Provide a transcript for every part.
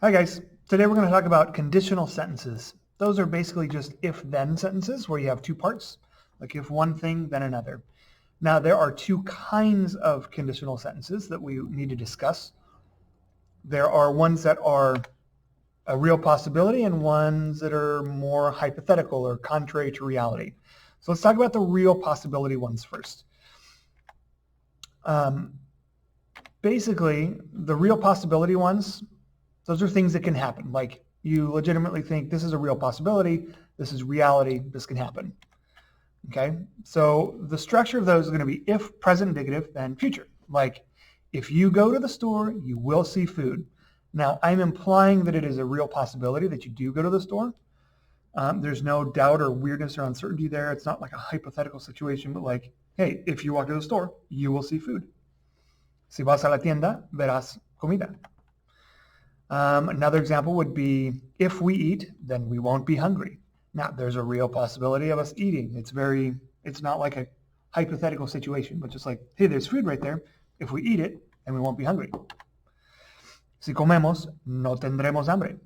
Hi guys, today we're going to talk about conditional sentences. Those are basically just if-then sentences where you have two parts, like if one thing, then another. Now there are two kinds of conditional sentences that we need to discuss. There are ones that are a real possibility and ones that are more hypothetical or contrary to reality. So let's talk about the real possibility ones first. Basically, the real possibility ones, those are things that can happen. Like you legitimately think this is a real possibility, this is reality, this can happen. Okay, so the structure of those is going to be if, present indicative, then future. Like if you go to the store, you will see food. Now I'm implying that it is a real possibility that you do go to the store. There's no doubt or weirdness or uncertainty there. It's not like a hypothetical situation, but like, hey, if you walk to the store, you will see food. Si vas a la tienda, verás comida. Another example would be, if we eat, then we won't be hungry. Now, there's a real possibility of us eating. It's not like a hypothetical situation, but just like, hey, there's food right there. If we eat it, then we won't be hungry. Si comemos, no tendremos hambre.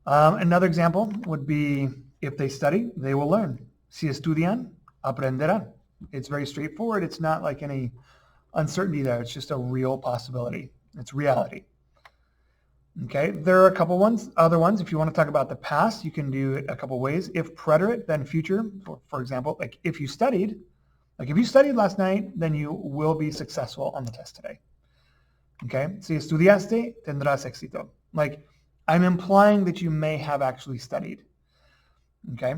Another example would be, if they study, they will learn. Si estudian, aprenderán. It's very straightforward. It's not like any uncertainty there. It's just a real possibility. It's reality. Okay, there are a couple other ones. If you want to talk about the past, you can do it a couple ways. If preterite, then future. For example, like if you studied last night, then you will be successful on the test today. Okay, si estudiaste, tendrás éxito. Like I'm implying that you may have actually studied. Okay.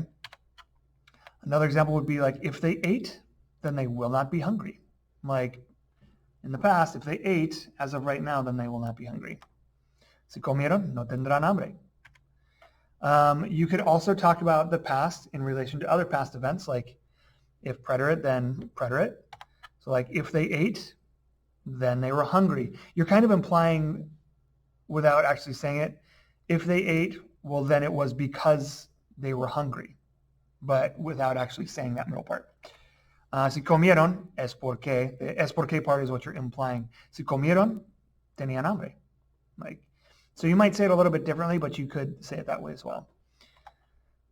Another example would be like if they ate, then they will not be hungry. Like in the past, if they ate, as of right now, then they will not be hungry. Si comieron, no tendrán hambre. You could also talk about the past in relation to other past events, like if preterite, then preterite. So like if they ate, then they were hungry. You're kind of implying, without actually saying it, if they ate, well, then it was because they were hungry, but without actually saying that middle part. Si comieron, es porque. The es porque part is what you're implying. Si comieron, tenían hambre. Like, so you might say it a little bit differently, but you could say it that way as well.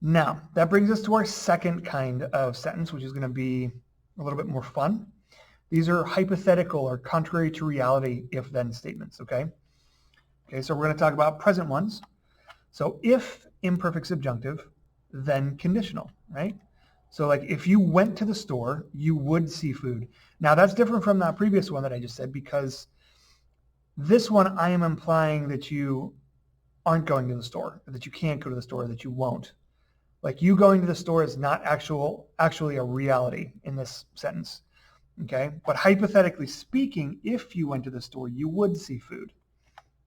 Now, that brings us to our second kind of sentence, which is going to be a little bit more fun. These are hypothetical or contrary to reality if-then statements, okay? Okay, so we're going to talk about present ones. So if imperfect subjunctive, then conditional, right? So like if you went to the store, you would see food. Now that's different from that previous one that I just said, because this one I am implying that you aren't going to the store, or that you can't go to the store, or that you won't. Like you going to the store is not actually a reality in this sentence, okay? But hypothetically speaking, if you went to the store, you would see food,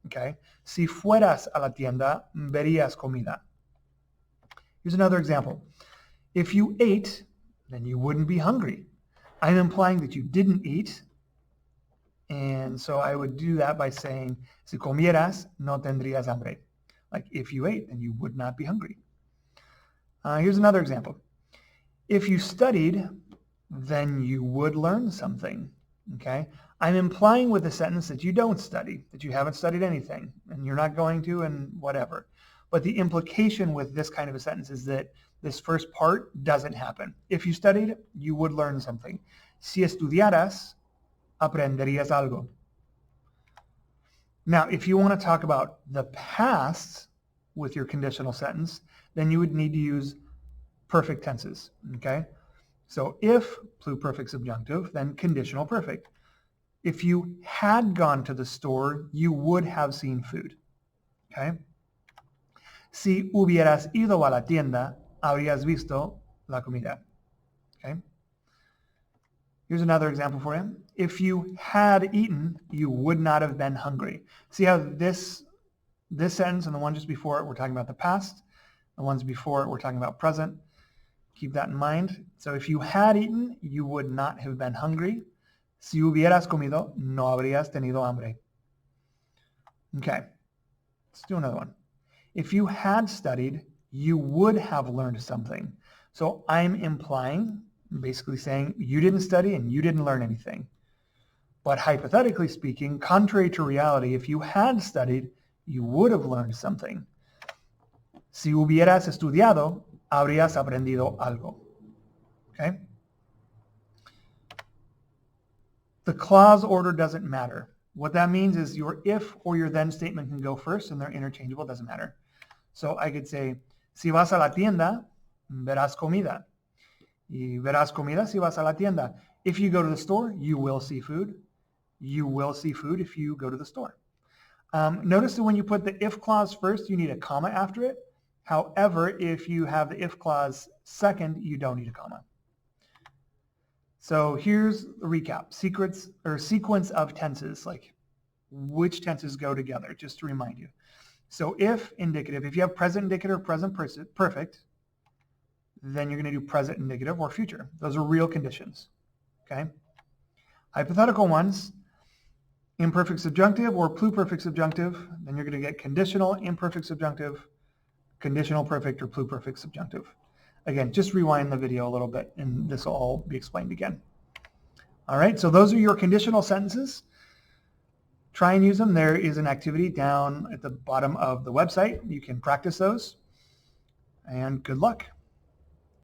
okay? Si fueras a la tienda, verías comida. Here's another example. If you ate, then you wouldn't be hungry. I'm implying that you didn't eat, and so I would do that by saying, si comieras, no tendrías hambre. Like if you ate, then you would not be hungry. Here's another example. If you studied, then you would learn something. Okay? I'm implying with the sentence that you don't study, that you haven't studied anything, and you're not going to, and whatever. But the implication with this kind of a sentence is that this first part doesn't happen. If you studied, you would learn something. Si estudiaras, aprenderías algo. Now, if you want to talk about the past with your conditional sentence, then you would need to use perfect tenses, okay? So if pluperfect subjunctive, then conditional perfect. If you had gone to the store, you would have seen food, okay? Si hubieras ido a la tienda, habrías visto la comida, okay? Here's another example for you. If you had eaten, you would not have been hungry. See how this sentence and the one just before it, we're talking about the past. The ones before it, we're talking about present. Keep that in mind. So if you had eaten, you would not have been hungry. Si hubieras comido, no habrías tenido hambre. Okay, let's do another one. If you had studied, you would have learned something. So I'm implying, basically saying you didn't study and you didn't learn anything. But hypothetically speaking, contrary to reality, if you had studied, you would have learned something. Si hubieras estudiado, habrías aprendido algo. Okay? The clause order doesn't matter. What that means is your if or your then statement can go first and they're interchangeable, doesn't matter. So I could say, si vas a la tienda, verás comida. Y verás comida si vas a la tienda. If you go to the store, you will see food. You will see food if you go to the store. Notice that when you put the if clause first, you need a comma after it. However, if you have the if clause second, you don't need a comma. So here's the recap. Sequence of tenses, like which tenses go together, just to remind you. So if indicative, if you have present indicative, present perfect, then you're going to do present indicative or future. Those are real conditions. Okay. Hypothetical ones, imperfect subjunctive or pluperfect subjunctive, then you're going to get conditional, imperfect subjunctive, conditional perfect, or pluperfect subjunctive. Again, just rewind the video a little bit and this will all be explained again. All right, so those are your conditional sentences. Try and use them. There is an activity down at the bottom of the website. You can practice those. And good luck.